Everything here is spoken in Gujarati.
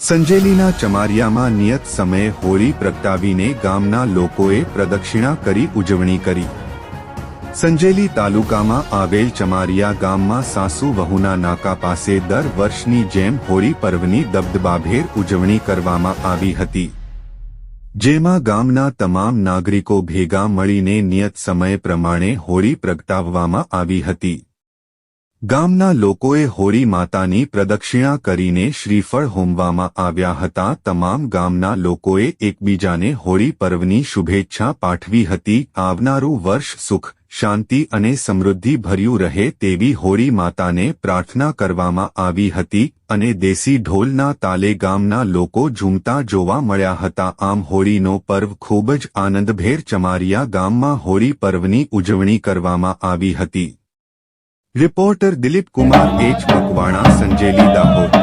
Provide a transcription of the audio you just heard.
સંજેલીના ચમારિયામાં નિયત સમયે હોળી પ્રગટાવીને ગામના લોકોએ પ્રદક્ષિણા કરી ઉજવણી કરી। સંજેલી તાલુકામાં આવેલ ચમારિયા ગામમાં સાસુ વહુના નાકા પાસે દર વર્ષની જેમ હોળી પર્વની દબદબાભેર ઉજવણી કરવામાં આવી હતી, જેમાં ગામના તમામ નાગરિકો ભેગા મળીને નિયત સમય પ્રમાણે હોળી પ્રગટાવવામાં આવી હતી। ગામના લોકોએ હોળી માતાની પ્રદક્ષિણા કરીને શ્રીફળ હોમવામાં આવ્યા હતા। તમામ ગામના લોકોએ એકબીજાને હોળી પર્વની શુભેચ્છા પાઠવી હતી। આવનારું વર્ષ સુખ, શાંતિ અને સમૃદ્ધિ ભર્યું રહે તેવી હોળી માતાને પ્રાર્થના કરવામાં આવી હતી અને દેશી ઢોલના તાલે ગામના લોકો ઝૂમતા જોવા મળ્યા હતા। આમ હોળીનો પર્વ ખૂબ જ આનંદભેર ચમારિયા ગામમાં હોળી પર્વની ઉજવણી કરવામાં આવી હતી। Reporter Dilip Kumar H Makwana, Sanjeli, Dahod.